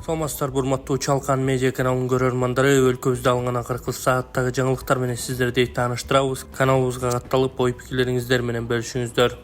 Саламатсыздар, урматтуу Чалкан медиа каналынын көрөрмандары, өлкөбүздө алынган акыркы сааттагы жаңылыктар менен сиздерди тааныштырабыз. Каналыбызга катталып, ой пикирлериңиздер менен бөлүшүңүздөр.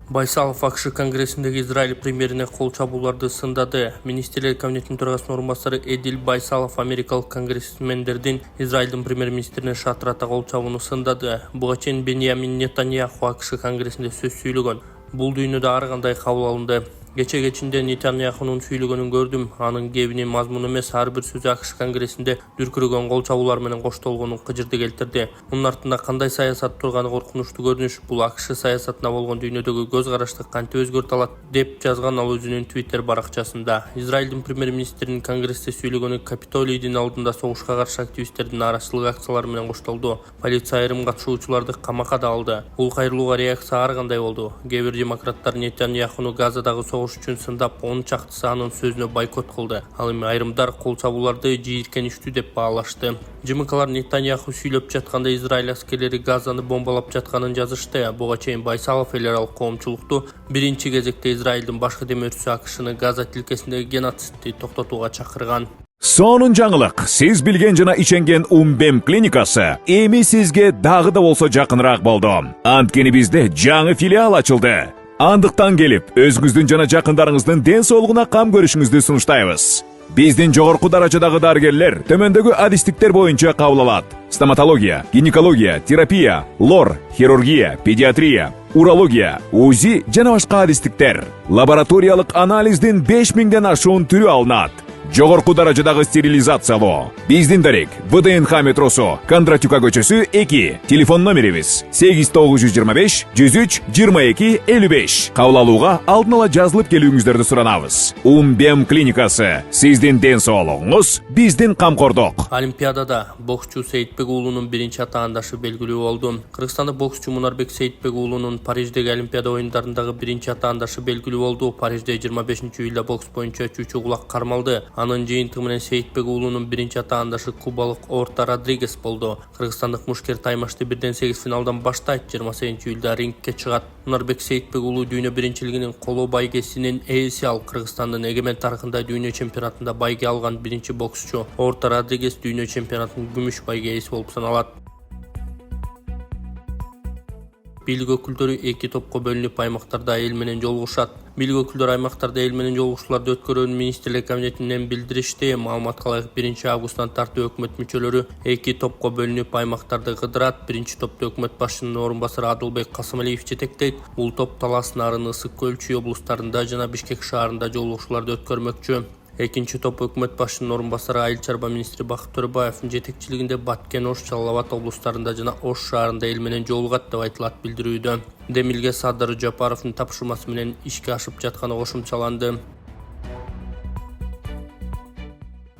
Байсалов АКШ конгрессиндеги Израиль премьерине кол чабууларды сындады. Министрлер кабинетинин төрагасынын орун басары Эдил Байсалов америкалык конгрессмендердин Израилдин премьер-министрине шатырата кол чабууну сындады. Буга чейин Беньямин Нетаньяху АКШ конгрессинде сөз сүйлөгөн. Бул дүйнөдө ар кандай кабыл алынды. Кечинде Нетаньяхунун сүйлөгөнүн көрдүм. Анын кебини мазмун эмес, ар бир сөзү АКШ конгрессинде дүркүрөгөн кол чабуулар менен коштолгонун кыжырды келтирди. Мунун артында кандай саясат турганы коркунучтуу көрүнүш. Бул АКШ саясатына болгон дүйнөдөгү көз карашты кантип өзгөртө алат деп жазган ал өзүнүн Twitter баракчасында. Израилдин премьер-министринин конгрессте сүйлөгөнү Капитолийдин алдында согушка каршы активисттердин нааразычылык акциялары менен коштолду. Полиция айрым катышуучуларды камакка да алды. Бул кайрылууга реакция ар кандай болду. Кээ бир демократтар Нетаньяхуну Газадагы үчүн сындап, 10 чактысы анын сөзүнө бойкот кылды. Ал эми айрымдар кол чабууларды жийиркеништүү деп баалашты. ЖМКлар Нетаньяху сүйлөп жатканда Израиль аскерлери Газаны бомбалап жатканын жазышты. Буга чейин Байсалов эл аралык коомчулукту биринчи кезекте Израилдин башкы демөөрчүсү АКШны Газа тилкесиндеги геноцидти токтотууга чакырган. Сонун жаңылык. Сиз билген жана иченген Умбем клиникасы эми сизге дагы да болсо жакыныраак болду. Анткени бизде жаңы филиал ачылды. Андыктан келип, өзүңүздүн жана жакындарыңыздын ден соолугуна кам көрүшүңүздү сунуштайбыз. Биздин жогорку даражадагы дарыгерлер төмөндөгү адистиктер боюнча кабыл алат: стоматология, гинекология, терапия, лор, хирургия, педиатрия, урология, УЗИ жана башка адистиктер. Лабораториялык анализдин 5000ден ашуун түрү алынат. Жогорку даражадагы стерилизациялоо. Биздин дарек ВДНХ метросу, Кондратюка көчөсү 2. Телефон номерибиз 8925 103 22 55. Кабыл алууга алдын ала жазылып келүүңүздөрдү суранабыз. Умбем клиникасы. Сиздин ден соолугуңуз, биздин камкордук. Олимпиадада боксчу Сейитбек уулунун биринчи атаандашы белгилүү болду. Кыргызстандык боксчу Мунарбек Сейитбек уулунун Париждеги Олимпиада оюндарындагы биринчи атаандашы белгилүү болду. Парижде 25-июлда бокс боюнча чүчү кулак кармалды. Анын жыйынтыгы менен Сейитбек уулунун биринчи атаандашы кубалык Орта Родригес болду. Кыргызстандык мушкер таймашты 1-8 финалдан баштайт. 28-июлда рингке чыгат. Мунарбек Сейитбек уулу дүйнө биринчилигинин коло байгесинин ээси. Ал Кыргызстандын эгемен тарыхында дүйнө чемпионатында байге алган биринчи боксчу. Орта Родригес дүйнө чемпионатынын күмүш байге ээси болуп саналат. Бийлик өкүлдөрү 2 топко бөлүнүп аймактарда эл менен жолугушат. Бийлик өкүлдөрү аймактарда эл менен жолугушууларды өткөрүүнү Министрлер кабинетинен билдиришти. Маалыматка ылайык 1-августтан тартып өкмөт мүчөлөрү 2 топко бөлүнүп аймактарды кыдырат. Биринчи топто өкмөт башчынын орун басары Адылбек Касымалиев жетектейт. Бул топ Талас, Нарын, Ысык Көл, Чүй облустарында жана Бишкек шаарында жолугушууларды өткөрмөкчү. Экинчи топ өкмөт башчынын орун басары Айыл чарба министри Бакыт Төрөбаевдин жетекчилигинде Баткен, Ош, Жалал Абад облустарында жана Ош шаарында эл менен жолугат деп айтылат билдирүүдө. Демилге Садыр Жапаровдун тапшырмасы менен ишке ашып жатканы кошумчаланды.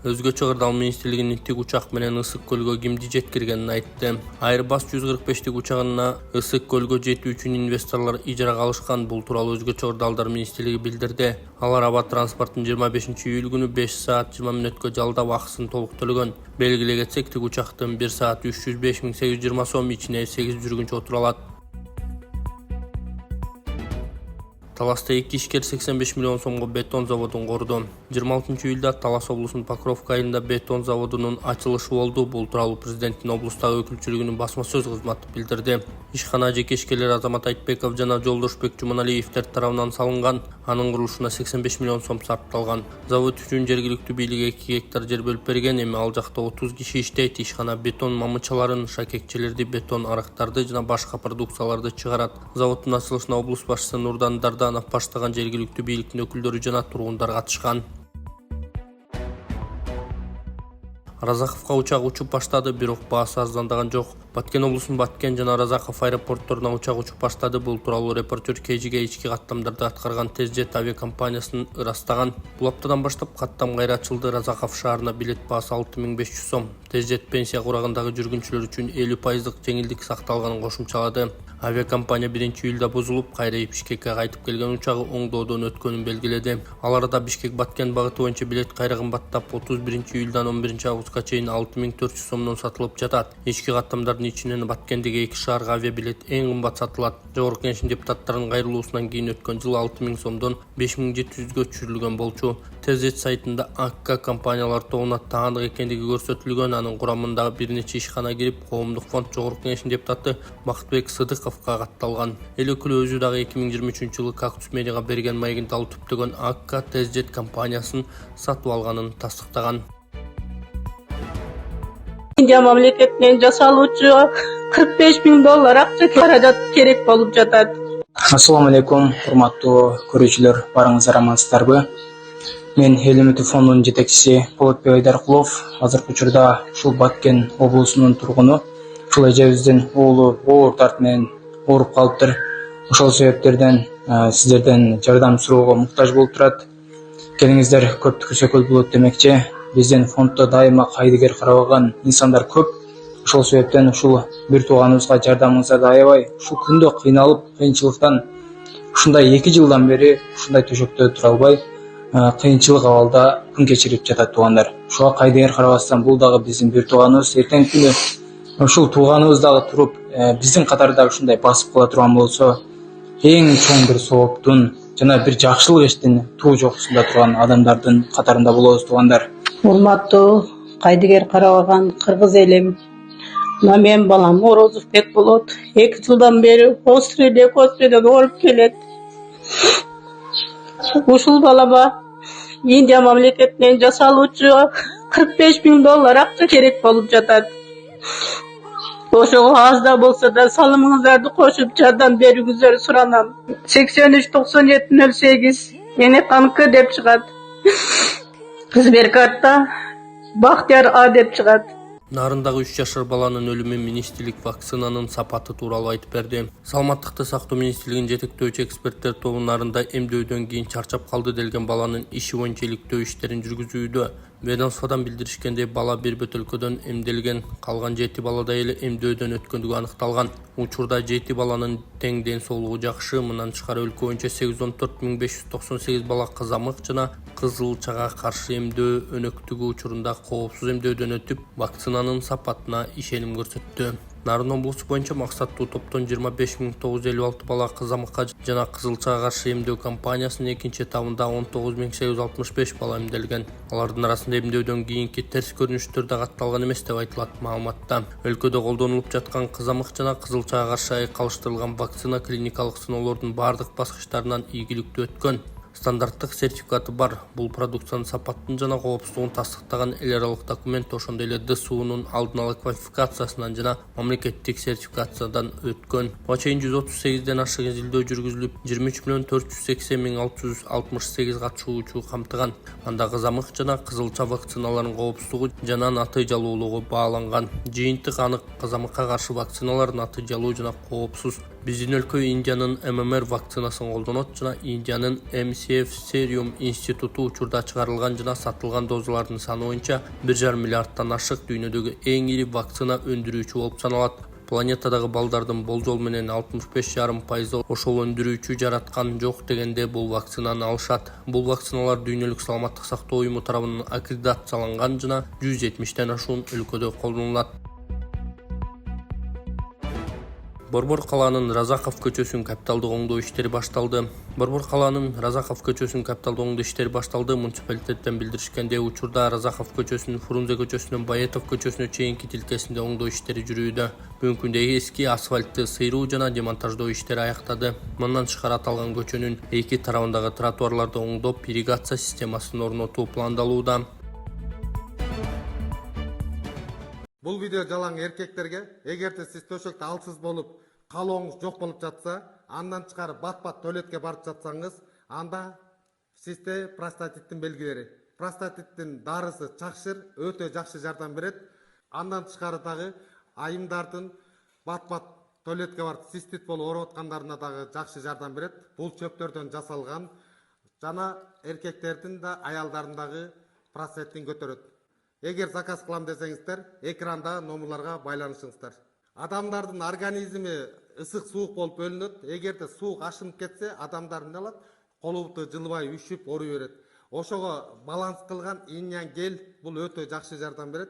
Өзгөчө кырдаал министрлигинин тик учак менен Ысык көлгө кимди жеткиргенин айтты. Airbus 145 учагына Ысык көлгө жетүү үчүн инвесторлор ижарага алышкан. Бул тууралуу өзгөчө кырдаалдар министрлиги билдирди. Алар аба транспортун 25-июль күнү 5 саат 20 мүнөткө жалдап акысын толук төлөгөн. Белгилей кетсек, тик учактын 1 саат 305.820 сом, ичине 8 жүргүнчү отура алат. Таласта 2 ишкер 85 миллион сомго бетон заводун курду. 26-июлда Талас облусунун Покровка айылында бетон заводунун ачылышы болду. Бул тууралуу президенттин облустагы өкүлчүлүгүнүн басма сөз кызматы билдирди. Ишкана жекешкелер Азамат Айтбеков жана Жолдошбек Жуманалиевдер тарабынан салынган. Анын курулушуна 85 миллион сом сарпталган. Завод үчүн жергиликтүү бийлик 2 гектар жер бөлүп берген. Эми ал жакта 30 киши иштейт. Ишкана бетон мамычаларын, шакекчелерди, бетон арыктарды жана башка продукцияларды чыгарат. Заводдун ачылышына облус башчысы Нурдан Дарданов баштаган жергиликтүү бийликтин өкүлдөрү жана тургундар катышкан. Разаковка учак учуп баштады, бирок баасы арзандаган жок. Баткен облусунун Баткен жана Разаков аэропортторуна учак учуп баштады. Бул тууралуу репортер KG'ге ички каттамдарды аткарган Тезжет авиакомпаниясын ырастаган. Бул аптадан баштап каттам кайра ачылды. Разаков шаарына билет баасы 6500 сом. Тезжет пенсия курагындагы жүргүнчүлөр үчүн 50% жеңилдик сакталганын кошумчалады. Авиакомпания 1-июлда бузулуп, кайра Бишкекке кайтып келген учагы оңдоодон өткөнүн белгиледи. Ал арада Бишкек-Баткен багыты боюнча билет кайра кымбаттап 31-июлдан 11-августка чейин 6400 сомдон сатылып жатат. Ички каттамдардын Алардын ичинен Баткендеги 2 шаарга авиабилет эң кымбат сатылат. Жогорку Кеңештин депутаттарынын кайрылуусунан кийин өткөн жылы 6000 сомдон 5700гө түшүрүлгөн болчу. TZ сайтында АКК компаниялар тобуна таандык экендиги көрсөтүлгөн. Анын курамында бир нече ишкана кирип, коомдук фонд Жогорку Кеңештин депутаты Бактыбек Сыдыковго катталган. Эл өкүлү өзү дагы 2023 жылы Кактус медиага берген маегинде ал түптөгөн АКК TZ компаниясын сатып алганын тастыктаган. Индия мамлекетинен жасалуучу $45.000 акча каражат керек болуп жатат. Ассаламу алейкум, урматтуу көрүүчүлөр, барыңыздар амансыздарбы? Мен Эл үмүтү фондунун жетекчиси Болотбек Айдаркулов. Азыркы учурда ушул Баткен облусунун тургуну. Ушул эжебиздин уулу оор дарт менен ооруп калыптыр. Ошол себептерден сиздерден жардам суроого муктаж болуп турат. Келиңиздер көптүккө сөкөл болот демекчи. Биздин фонддо дайыма кайдыгер карабаган инсандар көп. Ошол себептен ушул бир тууганыбызга жардамыңызды аябай, ушул күндө кыйналып, кыйынчылыктан ушундай 2 жылдан бери ушундай төшөктө тура албай, кыйынчылык абалда күн кечирип жатат туугандар. Ошого кайдыгер карабастан бул дагы биздин бир тууганыбыз, эртеңки күнү ушул тууганыбыз дагы туруп, биздин катарда ушундай басып кала турган болсо, эң чоң бир сооптун жана бир жакшылык иштин туу жокусунда турган адамдардын катарында болобуз туугандар. Урматтуу кайдыгер карабаган кыргыз элим. Мен балам Орозовбек болот. 2 жылдан бери остройден ооруп келет. Ушул балама Индия мамлекетинен жасалуучу $45.000 акча керек болуп жатат. Ошого аз да болсо да салымыңыздарды кошуп жардам берүүңүздөрү суранам. 839708 Энеканкы деп чыгат. Сберкартта Бактияр А деп чыгат. Нарындагы 3 жашар баланын өлүмү министрлик вакцинанын сапаты тууралуу айтып берди. Саламаттыкты сактоо министрлигинин жетектөөчү эксперттер тобу нарында эмдөөдөн кийин чарчап калды делген баланын иши боюнча иликтөө иштерин жүргүзүүдө. Ведомстводон билдиришкендей, бала бир бөтөлкөдөн эмделген, калган 7 балада эле эмдөөдөн өткөндүгү аныкталган. Учурда 7 баланын тең ден соолугу жакшы. Мындан тышкары өлкө боюнча 814.598 бала кызамык жана кызылчага каршы эмдөө өнөктүгү учурунда коопсуз эмдөөдөн өтүп, вакцинанын сапатына ишеним көрсөттү. Нарын облусу боюнча максаттуу топтон 25.956 бала кызамыкка жана кызылчага каршы эмдөө кампаниясынын экинчи этабында 19.865 бала эмделген. Алардын арасында эмдөөдөн кийинки терс көрүнүштөр да катталган эмес деп айтылат маалыматта. Өлкөдө колдонулуп жаткан кызамык жана кызылчага каршы айкалыштырылган вакцина клиникалык сыноолордун бардык баскычтарынан ийгиликтүү өткөн. Стандарттык сертификаты бар. Бул продукциянын сапатын жана коопсуздугун тастыктаган эл аралык документ, ошондой эле ДСУнун алдын ала квалификациясынан жана мамлекеттик сертификациядан өткөн. Буга чейин 138ден ашык изилдөө жүргүзүлүп, 23.480.668 катышуучу камтыган. Анда кызамык жана кызылча вакциналарынын коопсуздугу жана натыйжалуулугу бааланган. Жыйынтык анык: кызамыкка каршы вакциналар натыйжалуу жана коопсуз. Биздин өлкө Индиянын ММР вакцинасын колдонот жана Индиянын MCF Serum институту учурда чыгарылган жана сатылган дозалардын саны боюнча 1,5 миллиардтан ашык дүйнөдөгү эң ири вакцина өндүрүүчү болуп саналат. Планетадагы балдардын болжол менен 65,5% ошол өндүрүүчү жараткан жок дегенде бул вакцинаны алышат. Бул вакциналар Дүйнөлүк саламаттык сактоо уюму тарабынан аккредитацияланган жана 170ден ашуун өлкөдө колдонулат. Борбор калаанын Разаков көчөсүнүн капиталдык оңдоо иштери башталды. Борбор калаанын Разаков көчөсүнүн капиталдык оңдоо иштери башталды. Муниципалитеттен билдиришкендей, учурда Разаков көчөсүнүн Фрунзе көчөсүнөн Баетов көчөсүнө чейинки тилкесинде оңдоо иштери жүрүүдө. Бүгүнкү күндө эски асфальтты сыйруу жана демонтаждоо иштери аяктады. Мындан тышкары аталган көчөнүн эки тарабындагы тротуарларды оңдоп, ирригация системасын орнотуу пландалууда. Бул видео жалаң эркектерге, эгерде сиз төшөктө алсыз болуп, калооңуз жок болуп жатса, андан тышкары бат-бат туалетке барып жатсаңыз, анда сизде простатиттин белгилери. Простатиттин дарысы чакшыр, өтө жакшы жардам берет. Андан тышкары дагы айымдардын бат-бат туалетке барып цистит болуп ооруп аткандарына дагы жакшы жардам берет. Бул чөптөрдөн жасалган жана эркектердин да аялдардын дагы простатитин көтөрөт. Эгер заказ кылам десеңиздер, экранда номерларга байланышыңыздар. Адамдардын организми ысык суук болуп бөлүнөт. Эгерде суук ашынып кетсе, адамдар эмне алат? Колу буту жылбай, үшүп, ооруй берет. Ошого баланс кылган иньян гель бул өтө жакшы жардам берет.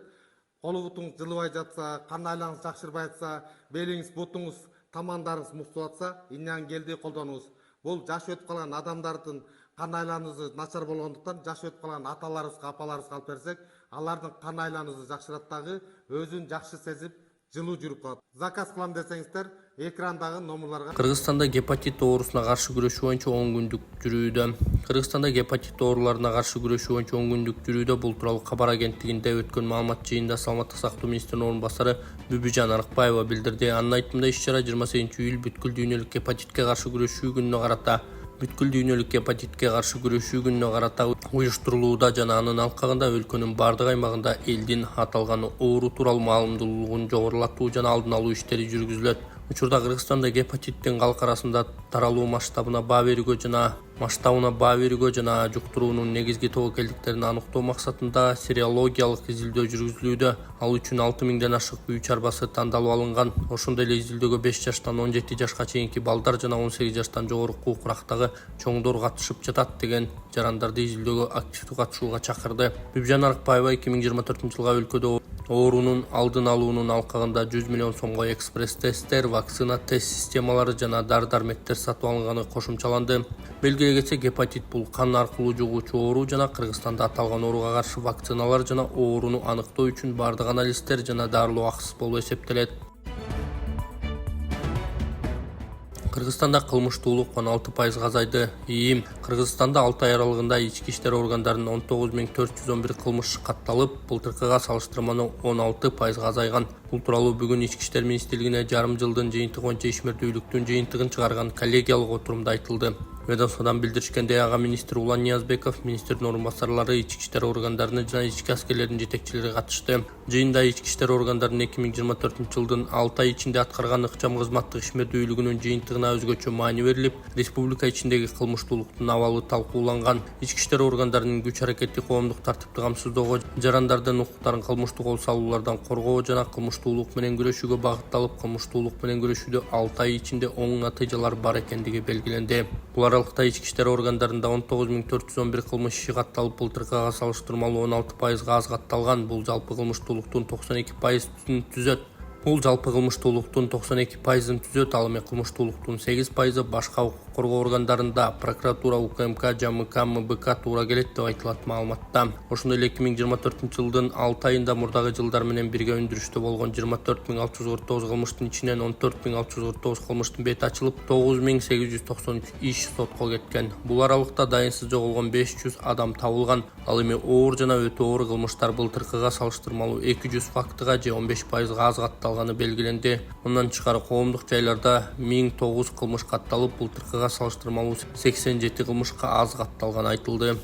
колу бутуңуз жылыбай жатса, кан айланыңыз жакшырбай жатса, белиңиз, бутуңуз, тамандарыңыз муктуп атса, иннеан келди колдонуңуз. Бул жашы өтүп калган адамдардын кан айланыңызы начар болгондуктан жашы өтүп калган аталарыбызга, апаларыбызга алып берсек, алардын кан айланыңызы жакшырат дагы, өзүн жакшы сезип, жылуу жүрүп калат. Заказ кылам десеңиздер, экрандагы номерларга. Кыргызстанда гепатит оорусуна каршы күрөшүү боюнча 10 күндүк жүрүүдө. Кыргызстанда гепатит ооруларына каршы күрөшүү боюнча 10 күндүк жүрүүдө. Бул тууралуу кабар агенттигинде өткөн маалымат жыйынында саламаттык сактоо министринин орун басары Бүбүжан Арыкбаева билдирди. Анын айтымында иш-чара 28-июль бүткүл дүйнөлүк гепатитке каршы күрөшүү күнүнө карата уюштурулууда жана анын алкагында өлкөнүн бардык аймагында элдин аталган оору тууралуу маалымдуулугун жогорулатуу жана алдын алуу иштери жүргүзүлөт. Учурда Кыргызстанда гепатиттин калк арасында таралуу масштабына баа берүүгө жана жуктуруунун негизги тобокелдиктерин аныктоо максатында сериологиялык изилдөө жүргүзүлүүдө. Ал үчүн 6000ден ашык бүү чарбасы тандалып алынган. Ошондой эле изилдөөгө 5 жаштан 17 жашка чейинки балдар жана 18 жаштан жогорку курактагы чоңдор катышып жатат деген жарандарды изилдөөгө активдүү катышууга чакырды. Бүбүжан Арыкбаева 2024-жылга өлкөдө оорунун алдын алуунун алкагында 100 миллион сомго экспресс-тесттер, вакцина тест системалары жана дары-дармектер сатып алынганы кошумчаланды. Белгилей кетсек, гепатит бул кан аркылуу жугуучу оору жана Кыргызстанда аталган ооруга каршы вакциналар жана ооруну аныктоо үчүн бардык анализдер жана дарылоо акысыз болуп эсептелет. Кыргызстанда кылмыштуулук 16% азайды. ИИМ Кыргызстанда 6 ай аралыгында ички иштер органдарынын 19411 кылмыш катталып, былтыркыга салыштырмалуу 16% азайган. Бул тууралуу бүгүн Ички иштер министрлигине жарым жылдын жыйынтыгы боюнча ишмердүүлүктүн жыйынтыгын чыгарган коллегиялык отурумда айтылды. Ведомстводан билдиришкендей, ага министр Улан Ниязбеков, министрдин орун басарлары, ички иштер органдарынын жана ички аскерлердин жетекчилери катышты. Жыйында ички иштер органдарынын 2024-жылдын 6 ай ичинде аткарган ыкчам кызматтык ишмердүүлүгүнүн жыйынтыгына өзгөчө маани берилип, республика ичиндеги кылмыштуулуктун абалы талкууланган. Ички иштер органдарынын күч аракети коомдук тартипти камсыздоого, жарандардын укуктарын кылмыштык кол салуулардан коргоо жана кылмыштуулук менен күрөшүүгө багытталып, кылмыштуулук менен күрөшүүдө 6 ай ичинде оң натыйжалар бар экендиги белгиленди. Бул аралыкта ички иштер органдарында 19411 кылмыш иши катталып, былтыркыга салыштырмалуу 16% аз катталган. Бул жалпы кылмыштуулуктун 92%-ын түзөт. Ал эми кылмыштуулуктун 8% башка укук коргоо органдарында, прокуратура, УКМК, ЖМК, МБК туура келет деп айтылат маалыматта. Ошондой эле 2024-жылдын 6 айында мурдагы жылдар менен бирге өндүрүштө болгон 24649 кылмыштын ичинен 14649 кылмыштын бети ачылып, 9893 иш сотко кеткен. Бул аралыкта дайынсыз жоголгон 500 адам табылган. Ал эми оор жана өтө оор кылмыштар былтыркыга салыштырмалуу 200 фактыга же 15% аз катталганы белгиленди. Мындан тышкары коомдук жайларда 1009 кылмыш катталып, былтыркыга салыштырмалуу 87 кылмышка аз катталганы айтылды.